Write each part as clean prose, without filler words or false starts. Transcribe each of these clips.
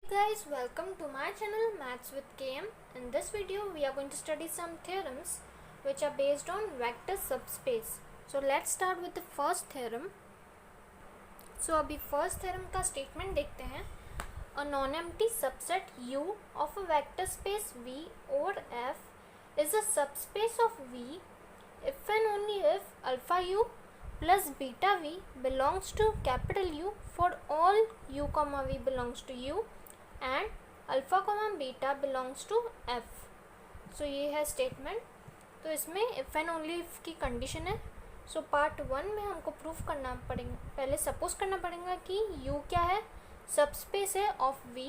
Guys, welcome to my channel Maths with KM. In this video we are going to study some theorems which are based on vector subspace. So let's start with the first theorem. So अभी first theorem का statement देखते हैं. A non-empty subset U of a vector space V over F is a subspace of V if and only if alpha U plus beta V belongs to capital U for all U comma V belongs to U and alpha comma beta belongs to F. So ये है statement. तो इसमें if and only if की condition है. So part 1 में हमको proof करना पड़ेगा, पहले सपोज करना पड़ेगा कि यू क्या है, सबस्पेस है of V,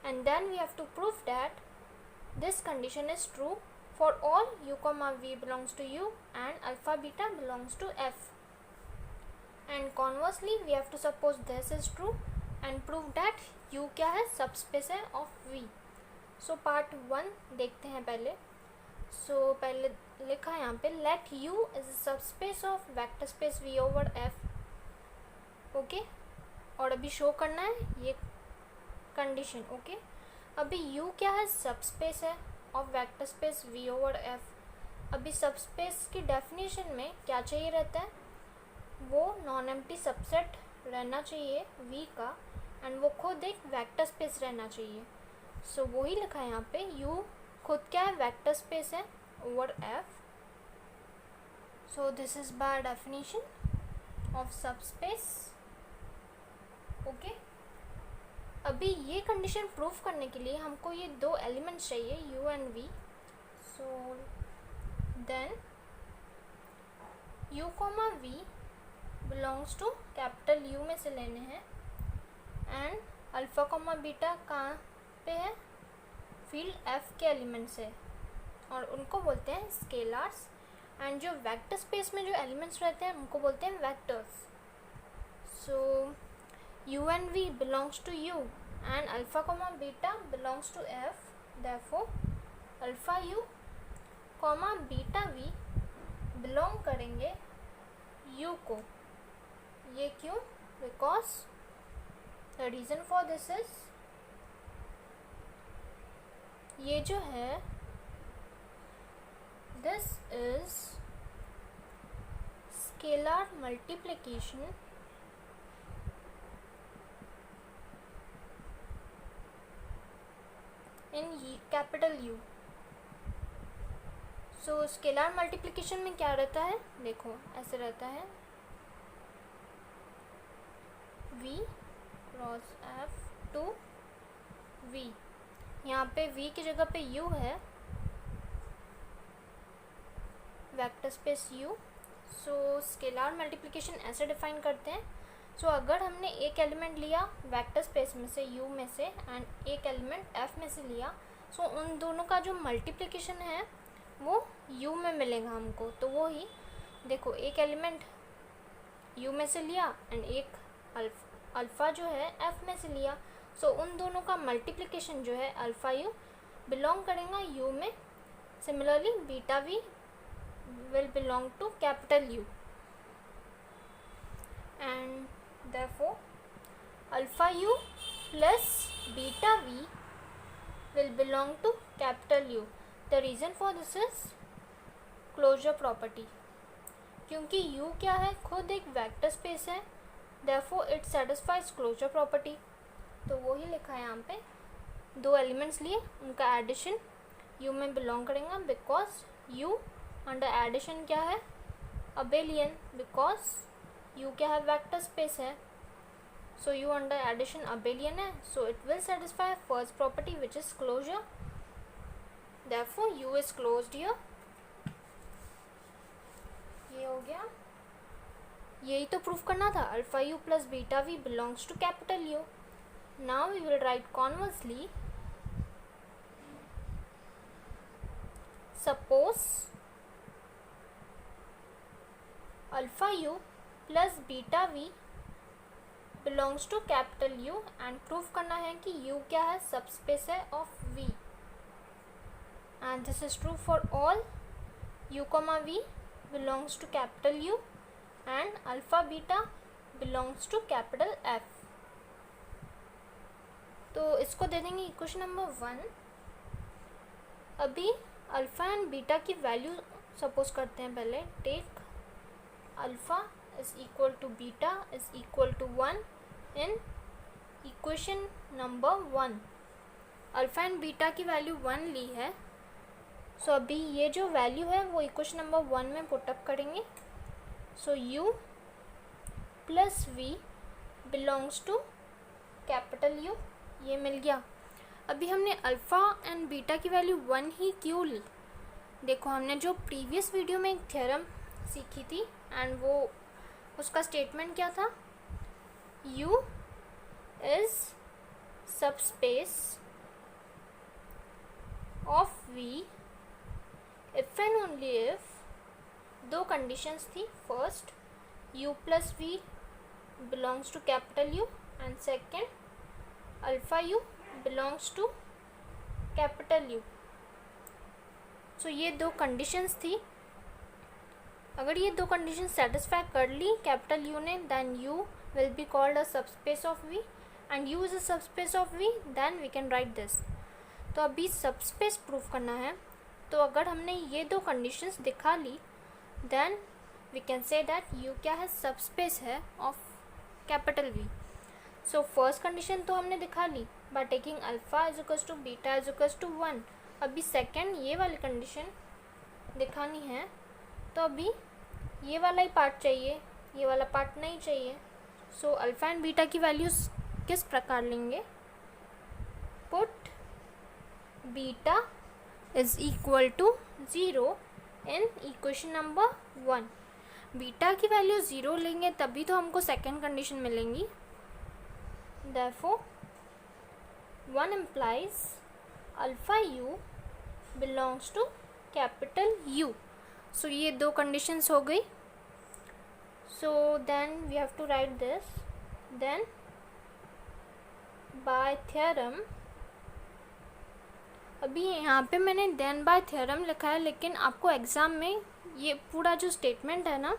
and then we have to proof that this condition is true for all u comma v belongs to U and alpha beta belongs to F. And conversely we have to suppose this is true and prove that U क्या है, subspace है of V. So part 1 देखते हैं पहले. सो पहले लिखा है यहाँ पे let U is subspace of vector space V over F. Okay, और अभी शो करना है ये कंडीशन. ओके, अभी U क्या है, सबस्पेस है of vector space V over F. अभी सबस्पेस की डेफिनेशन में क्या चाहिए रहता है, वो नॉन एम्प्टी सबसेट रहना चाहिए V का, एंड वो खुद एक वेक्टर स्पेस रहना चाहिए. सो वही लिखा है यहाँ पे, U खुद क्या है, वेक्टर स्पेस है over F. So this is by definition of subspace. Okay, अभी ये कंडीशन प्रूफ करने के लिए हमको ये दो एलिमेंट्स चाहिए U and V. So then U comma V belongs to capital U में से लेने हैं, एंड अल्फ़ा कॉमा बीटा कहाँ पे है, फील्ड एफ के एलिमेंट्स है, और उनको बोलते हैं स्केलार्स. एंड जो वेक्टर स्पेस में जो एलिमेंट्स रहते हैं उनको बोलते हैं vectors. So U and V belongs to U and alpha comma beta belongs to F. Therefore alpha U comma beta V belong करेंगे यू को. ये क्यों, because the reason for this is ये जो है, this is scalar multiplication in capital U. so scalar multiplication में क्या रहता है, देखो ऐसे रहता है V cross F to V. यहाँ पे V की जगह पे U है, vector space U. So scalar multiplication ऐसे डिफाइन करते हैं. सो अगर हमने एक एलिमेंट लिया वेक्टर स्पेस में से U में से एंड एक एलिमेंट F में से लिया, सो उन दोनों का जो मल्टीप्लिकेशन है वो U में मिलेगा हमको. तो वो ही देखो, एक एलिमेंट U में से लिया एंड एक अल्फ़ा जो है F में से लिया. सो उन दोनों का मल्टीप्लिकेशन जो है अल्फ़ा यू बिलोंग करेगा U में. Similarly beta V will belong to capital U, and therefore alpha you plus beta V will belong to capital U. The reason for this is closure property. क्योंकि U क्या है, खुद एक vector space है, therefore it satisfies closure property. तो वो ही लिखा है यहाँ पे, दो एलिमेंट्स लिए उनका एडिशन U में बिलोंग करेगा, बिकॉज U अंडर एडिशन क्या है, अबेलियन, बिकॉज U क्या है, वेक्टर स्पेस है. So U under addition abelian है, so it will satisfy first property which is closure. therefore U is closed here. ये हो गया. यही तो प्रूफ करना था, alpha you plus beta v belongs to capital U. Now we will write conversely, suppose alpha you plus beta v belongs to capital U, and proof करना है कि यू क्या है, सबस्पेस है of V, and this is true for all u comma v belongs to capital U and alpha beta belongs to capital F. तो इसको दे देंगे equation number 1। अभी अल्फ़ा एंड बीटा की वैल्यू सपोज करते हैं पहले। Take alpha is equal to beta is equal to 1 in equation number 1। Alpha and beta की value 1 ली है। सो अभी ये जो वैल्यू है वो इक्वेशन नंबर 1 में पुटअप करेंगे। So u plus v belongs to capital U, ये मिल गया। अभी हमने अल्फ़ा एंड बीटा की वैल्यू 1 ही क्यों ली? देखो हमने जो प्रीवियस वीडियो में एक थ्योरम सीखी थी एंड वो उसका स्टेटमेंट क्या था? U is subspace of V if and only if दो कंडीशंस थी। First, u plus v belongs to capital U and second, alpha u belongs to capital U। So ये दो कंडीशंस थी। अगर ये दो कंडीशन सेटिस्फाई कर ली कैपिटल U ने, then U will be called a subspace of V and U is a subspace of V, then we can write this. तो अभी सबस्पेस प्रूफ करना है। तो अगर हमने ये दो कंडीशंस दिखा ली, then we can say that U क्या है? सबस्पेस है of capital V। So first condition तो हमने दिखा ली by taking alpha is equals to beta is equals to 1। अभी सेकेंड ये वाली कंडीशन दिखानी है। तो अभी ये वाला ही पार्ट चाहिए, ये वाला पार्ट नहीं चाहिए। सो अल्फ़ा एंड बीटा की वैल्यूज़ किस प्रकार लेंगे? Put beta is equal to 0 in equation number 1। Beta की वैल्यू 0 लेंगे तभी तो हमको सेकेंड कंडीशन मिलेंगी। Therefore 1 implies alpha u belongs to capital U। So ये दो conditions हो गई। So then we have to write this, then by theorem। अभी यहाँ पे मैंने then by theorem लिखा है, लेकिन आपको एग्ज़ाम में ये पूरा जो स्टेटमेंट है ना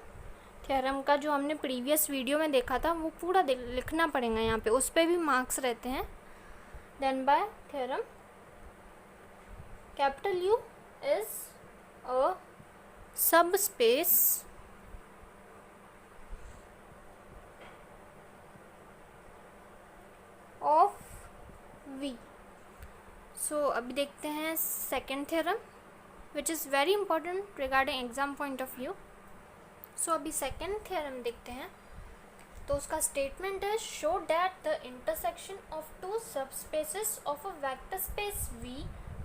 थ्योरम का, जो हमने प्रीवियस वीडियो में देखा था, वो पूरा लिखना पड़ेगा यहाँ पे, उस पर भी मार्क्स रहते हैं। Then by theorem capital U is a subspace of V। So अभी देखते हैं second theorem which is very important regarding exam point of view. So अभी सेकेंड थ्योरम देखते हैं। तो उसका स्टेटमेंट है, show that the intersection of two subspaces of a vector space V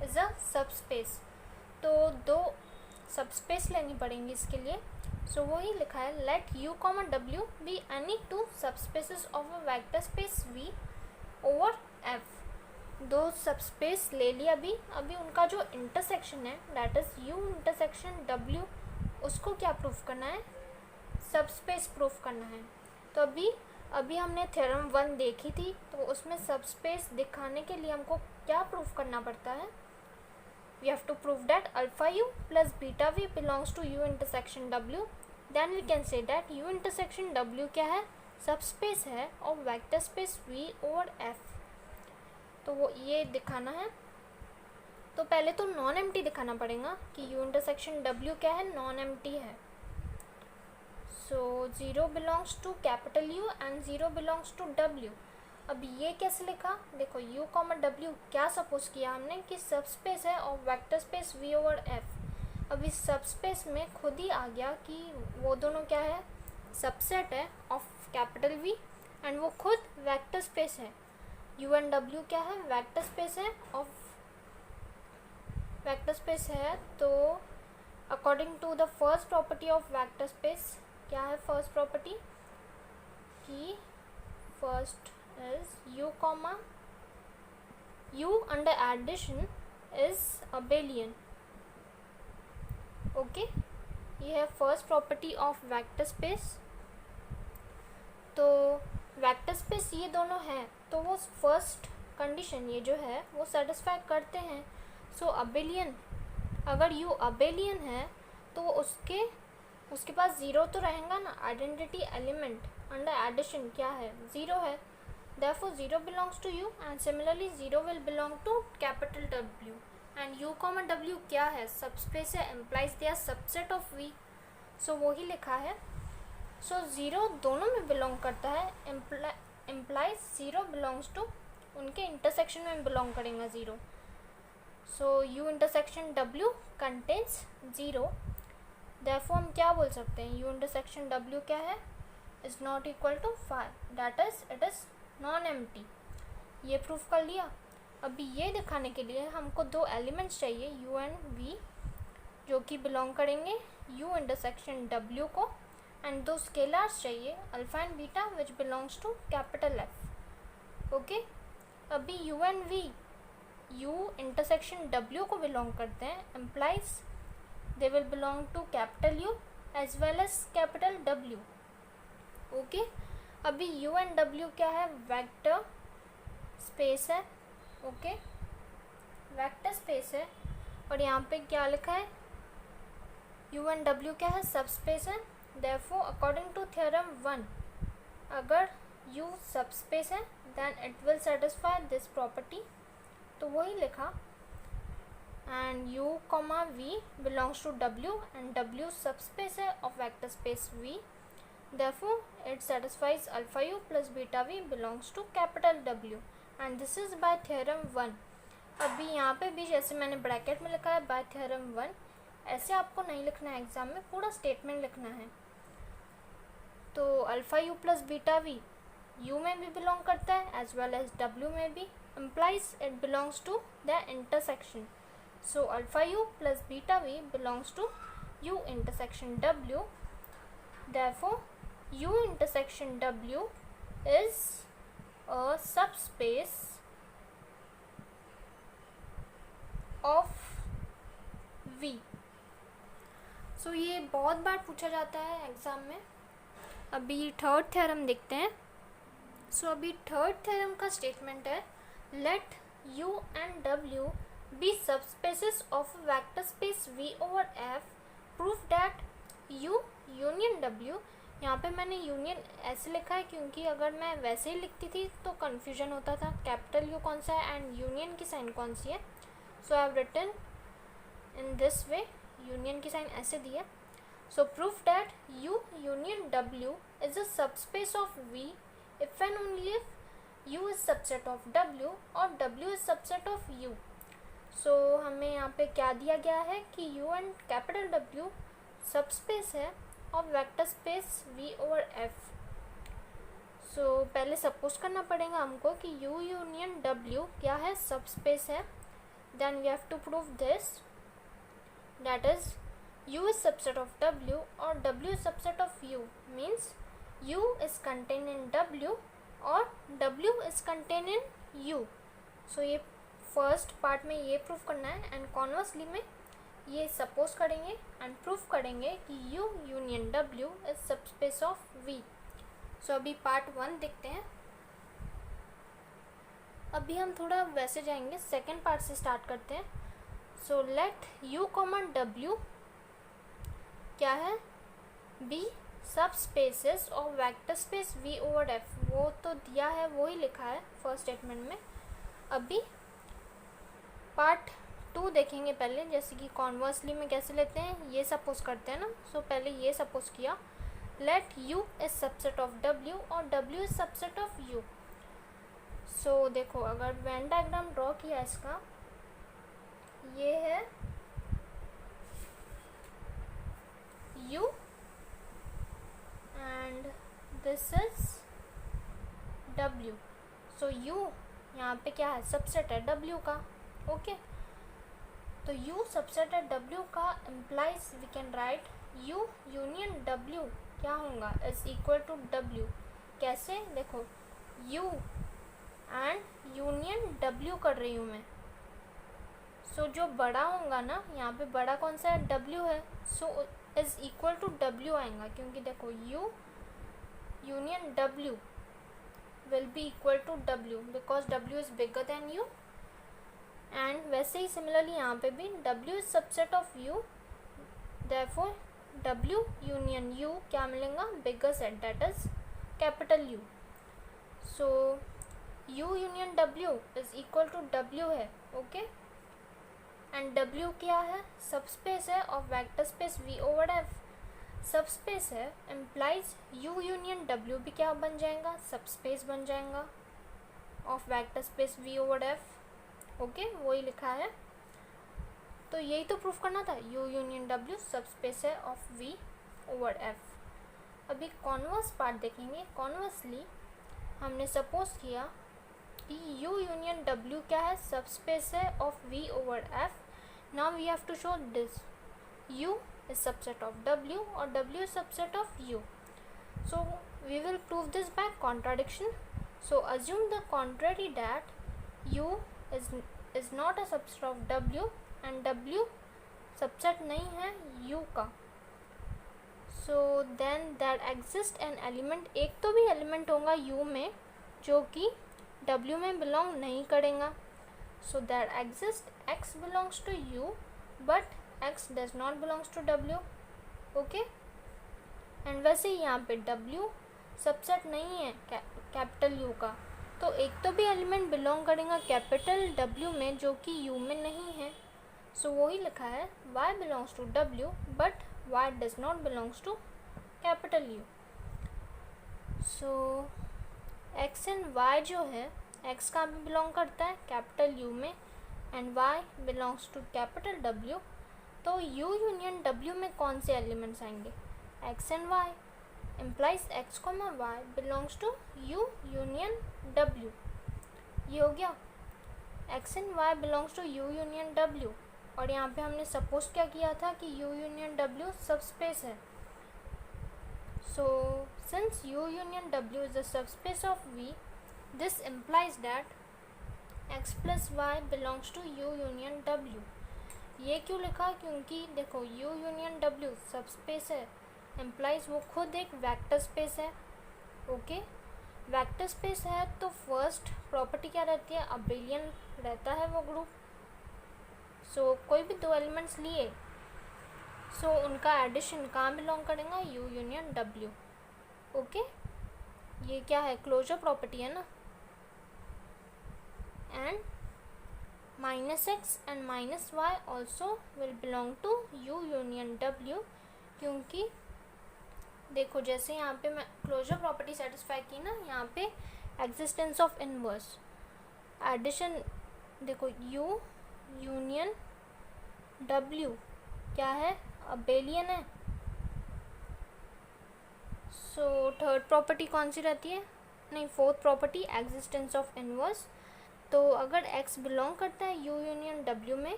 is a subspace. तो दो सबस्पेस लेनी पड़ेंगी इसके लिए। सो वही लिखा है, let U, W be any two subspaces of a vector space V over F। दो सबस्पेस ले लिया। अभी उनका जो इंटरसेक्शन है that is U intersection W, उसको क्या प्रूफ करना है? सबस्पेस प्रूफ करना है। तो अभी हमने थ्योरम 1 देखी थी, तो उसमें सबस्पेस दिखाने के लिए हमको क्या प्रूफ करना पड़ता है? We have to prove that alpha U plus beta V belongs to U intersection W। Then we can say that U intersection W क्या है? सबस्पेस है और vector space V over F। तो वो ये दिखाना है। तो पहले तो नॉन एम्प्टी दिखाना पड़ेगा कि U इंटरसेक्शन W क्या है? नॉन एम्प्टी है। So 0 belongs to capital U and 0 belongs to W। अब ये कैसे लिखा? देखो U, W क्या सपोज किया हमने कि सबस्पेस है और vector space V over F। अब इस सबस्पेस में खुद ही आ गया कि वो दोनों क्या है? सबसेट है ऑफ कैपिटल V एंड वो खुद वेक्टर स्पेस है। U एंड W क्या है? वेक्टर स्पेस है ऑफ वेक्टर स्पेस है। तो according to the first property of vector space, क्या है फर्स्ट प्रॉपर्टी? कि first is U under addition is abelian. Okay, ये है first property of vector space. तो वेक्टर स्पेस ये दोनों हैं, तो वो फर्स्ट कंडीशन ये जो है वो सेटिस्फाई करते हैं। सो अबेलियन, अगर U अबेलियन है तो उसके पास 0 तो रहेगा ना। आइडेंटिटी एलिमेंट अंडर एडिशन क्या है? 0 है। Therefore 0 belongs to U and similarly 0 will belong to capital W. And U comma W क्या है, सबस्पेस है, implies they are subset of V. So वही लिखा है. So 0 दोनों में belong करता है, implies 0 belongs to, उनके इंटरसेक्शन में belong करेगा 0. So U intersection W contains 0. Therefore हम क्या बोल सकते हैं, U intersection W क्या है, is not equal to phi, that is it is non-empty. ये प्रूफ कर लिया. अभी ये दिखाने के लिए हमको दो एलिमेंट्स चाहिए U एंड V जो कि बिलोंग करेंगे U इंटरसेक्शन W को, एंड दो स्केलर्स चाहिए alpha and beta which belongs to capital F. Okay, अभी U and V U intersection W को बिलोंग करते हैं, implies they will belong to capital U as well as capital W. Okay, अभी U and W क्या है, vector space है. Okay, vector space है और यहाँ पे क्या लिखा है, U एंड W क्या है, सब स्पेस है. देयरफॉर अकॉर्डिंग टू थ्योरम 1 अगर U सब स्पेस है then it will satisfy this property. तो वही लिखा. And U comma V belongs to W and W subspace है of vector space V. Therefore, it satisfies alpha U plus beta V belongs to capital W. And this is by theorem 1. अभी यहाँ पे भी जैसे मैंने bracket में लिखा है by theorem 1, ऐसे आपको नहीं लिखना है एग्जाम में, पूरा स्टेटमेंट लिखना है. तो alpha U plus beta V U में भी बिलोंग करता है एज वेल एज W में भी, implies it belongs to the intersection. So alpha U plus beta V belongs to U intersection W. Therefore U intersection W is a subspace of V. So ये बहुत बार पूछा जाता है exam में. अभी third theorem देखते हैं. सो अभी थर्ड थ्योरम का स्टेटमेंट है, let U and W be subspaces of a vector space V over F. Prove that U union W. यहाँ पे मैंने यूनियन ऐसे लिखा है क्योंकि अगर मैं वैसे ही लिखती थी तो कन्फ्यूजन होता था, कैपिटल U कौन सा है एंड यूनियन की साइन कौन सी है. So I have written in this way, union की साइन ऐसे दी है. So proof that U union W is a subspace of V if and only if U is subset of W और W is subset of U. सो हमें यहाँ पे क्या दिया गया है कि U and capital W subspace है of vector space V over F. So पहले सपोज करना पड़ेगा हमको कि U यूनियन W क्या है, सबस्पेस है. Then we have to prove this, that is U is subset of W और W is subset of U, means U is contain in W और W is contain in U. So ये first part में ये proof करना है and कॉन्वर्सली में ये suppose करेंगे एंड प्रूफ करेंगे कि U union W is subspace of V. So अभी पार्ट 1 देखते हैं. अभी हम थोड़ा वैसे जाएंगे, सेकेंड पार्ट से स्टार्ट करते हैं. So let U common W क्या है, be subspaces of vector space V over F. वो तो दिया है, वो ही लिखा है फर्स्ट स्टेटमेंट में. अभी पार्ट 2 देखेंगे पहले, जैसे कि कॉन्वर्सली में कैसे लेते हैं, ये सपोज करते हैं ना. सो पहले ये सपोज किया, let U is subset of W और W is subset of U. So देखो अगर वेन डायग्राम ड्रॉ किया इसका, ये है U and this is W. So U यहाँ पे क्या है, सबसेट है W का. ओके, तो U सबसेट है W का, implies we can write U union W क्या होगा, इज इक्वल टू W. कैसे, देखो U एंड यूनियन W कर रही हूँ मैं. सो जो बड़ा होगा ना, यहाँ पे बड़ा कौन सा है, W है. So is equal to W आएगा, क्योंकि देखो U union W will be equal to W because W is bigger than U. And वैसे ही सिमिलरली यहाँ पे भी W is subset of U, therefore W union U क्या मिलेगा, bigger set, that is capital U. So u union w is equal to w है, okay. And w क्या है? सबस्पेस है of vector space v over f। Subspace है implies u union w भी क्या बन जाएगा? सबस्पेस बन जाएगा of vector space v over f, okay. वही लिखा है, तो यही तो प्रूफ करना था, u यूनियन w सबस्पेस है ऑफ v ओवर f। अभी कॉन्वर्स पार्ट देखेंगे। कॉन्वर्सली हमने सपोज किया कि u यूनियन w क्या है? सबस्पेस है of v over f। Now we have to show this u is subset of w or w is subset of u. So we will prove this by contradiction. So assume the contrary, that u is not a subset of w and w subset नहीं है u का। So then that exists an element, एक तो भी element होगा u में जो कि w में बिलोंग नहीं करेगा। So that exists x belongs to u but x does not belongs to w, okay. And वैसे ही यहाँ पे w सबसेट नहीं है कैपिटल u का, तो एक तो भी एलिमेंट बिलोंग करेगा कैपिटल w में जो कि u में नहीं है। सो वही लिखा है y belongs to w but y does not belongs to capital u। So x and y जो है, x कहाँ पे बिलोंग करता है? कैपिटल u में, and y belongs to capital w। तो u यूनियन w में कौन से एलिमेंट्स आएंगे? x and y, implies x को मैं y belongs to u union w। ये हो गया, x and y belongs to u union w। और यहाँ पे हमने सपोज क्या किया था कि u यूनियन w सबस्पेस है। So since u union w is the subspace of v, this implies that x plus y belongs to u union w। ये क्यों लिखा? क्योंकि देखो u यूनियन w सबस्पेस है, इम्प्लाइज वो खुद एक वेक्टर स्पेस है, ओके। वेक्टर स्पेस है तो फर्स्ट प्रॉपर्टी क्या रहती है? अबेलियन रहता है वो ग्रुप। सो कोई भी दो एलिमेंट्स लिए, सो उनका एडिशन कहाँ बिलोंग करेगा? u union w, okay. ये क्या है? क्लोजर प्रॉपर्टी है ना। And -x and -y also will belong to u union w, क्योंकि देखो जैसे यहाँ पे मैं क्लोजर प्रॉपर्टी सेटिस्फाई की ना, यहाँ पे एग्जिस्टेंस ऑफ इनवर्स एडिशन, देखो u यूनियन w क्या है? अबेलियन है। सो थर्ड प्रॉपर्टी कौन सी रहती है? नहीं, fourth property existence of inverse. तो अगर x बिलोंग करता है u यूनियन w में,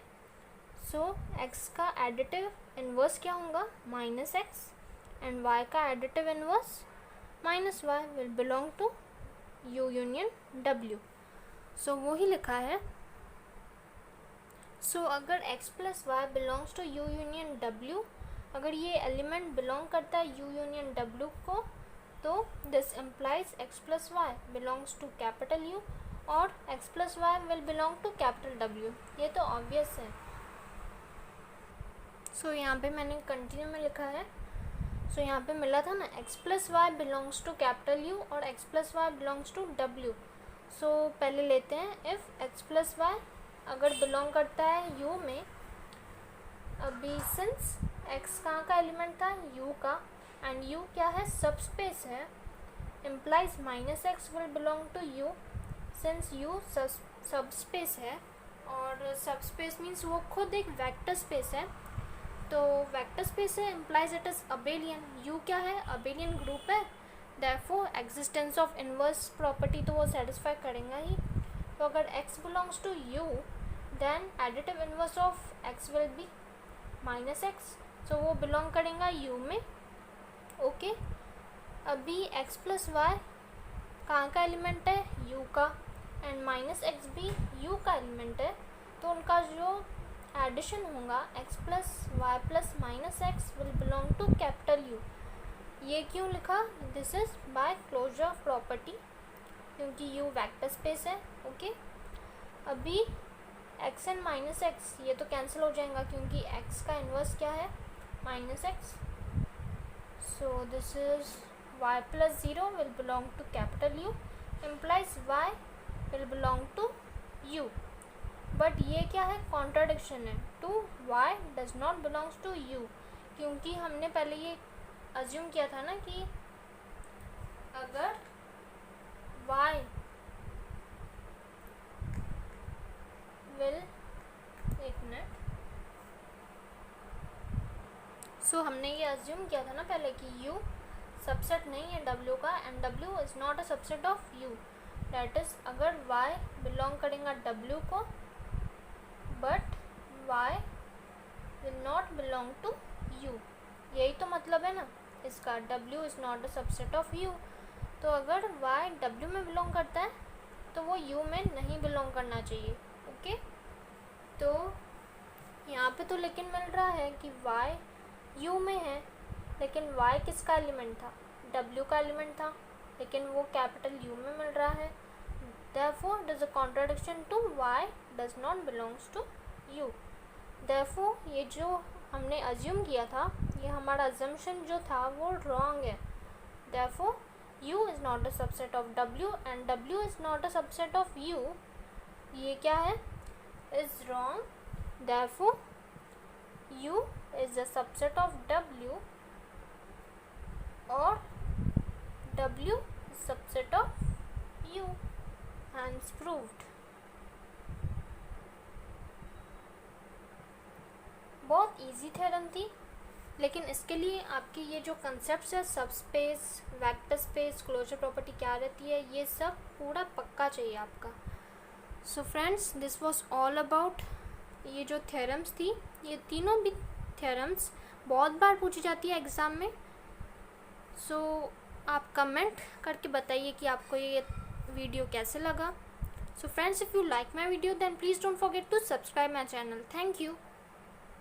सो x का एडिटिव इनवर्स क्या होगा? -x, एंड y का additive inverse -y will belong to u union w। So वो ही लिखा है। सो अगर x plus y belongs to u union w, अगर ये एलिमेंट बिलोंग करता है u यूनियन w को, तो this implies x plus y belongs to capital u और x plus y will belong to capital w। ये तो ऑब्वियस है। सो यहाँ पे मैंने कंटिन्यू में लिखा है। सो यहाँ पे मिला था ना x plus y belongs to capital u और x plus y belongs to w। So पहले लेते हैं इफ़ x प्लस वाई अगर बिलोंग करता है u में, अभी सिंस x कहाँ का एलिमेंट था? u का, एंड u क्या है? सबस्पेस है, implies -x will belong to u since u subspace है, और सबस्पेस मीन्स वो खुद एक वेक्टर स्पेस है। तो वेक्टर स्पेस है implies it is abelian. u क्या है? अबेलियन ग्रुप है, therefore existence of inverse property तो वो सेटिस्फाई करेगा ही। तो अगर x belongs to u, then additive inverse of x will be -x, so वो बिलोंग करेगा u में, ओके। अभी x प्लस वाई कहाँ का एलिमेंट है? u का, एंड -x भी u का एलिमेंट है, तो उनका जो एडिशन होगा x plus y plus -x will belong to capital u। ये क्यों लिखा? This is by closure property, क्योंकि u वेक्टर स्पेस है, ओके। अभी x एंड -x ये तो कैंसिल हो जाएगा क्योंकि x का इन्वर्स क्या है? -x। So this is y plus 0 will belong to capital u, implies y will belong to U. But ये क्या है, कॉन्ट्राडिक्शन है to y does not belongs to U, क्योंकि हमने पहले ये अज्यूम किया था ना कि अगर y विल, एक मिनट, सो हमने ये अज्यूम किया था ना पहले कि u सबसेट नहीं है w का and w is not a subset of u। That is अगर y बिलोंग करेगा w को but y will not belong to u, यही तो मतलब है ना इसका, w is not a subset of u। तो अगर y w में बिलोंग करता है तो वो u में नहीं बिलोंग करना चाहिए। ओके, तो यहाँ पे तो लेकिन मिल रहा है कि y u में है, लेकिन y किसका एलिमेंट था, w का एलिमेंट था, लेकिन वो कैपिटल U में मिल रहा है। therefore it is a contradiction to y does not belongs to u। therefore ये जो हमने अज्यूम किया था, ये हमारा अजम्पशन जो था वो रॉन्ग है। therefore u is not a subset of w and w is not a subset of u, ये क्या है, is wrong। therefore u is a subset of w or w is subset of u, hence proved। बहुत easy theorem थी, लेकिन इसके लिए आपके ये जो कंसेप्ट्स है, subspace, vector space, closure property क्या रहती है, ये सब पूरा पक्का चाहिए आपका। So friends, this was all about ये जो थ्योरम्स थी, ये तीनों भी थ्योरम्स बहुत बार पूछी जाती है एग्ज़ाम में। सो आप कमेंट करके बताइए कि आपको ये वीडियो कैसे लगा। So friends, if you like my video then please don't forget to subscribe my channel. Thank you.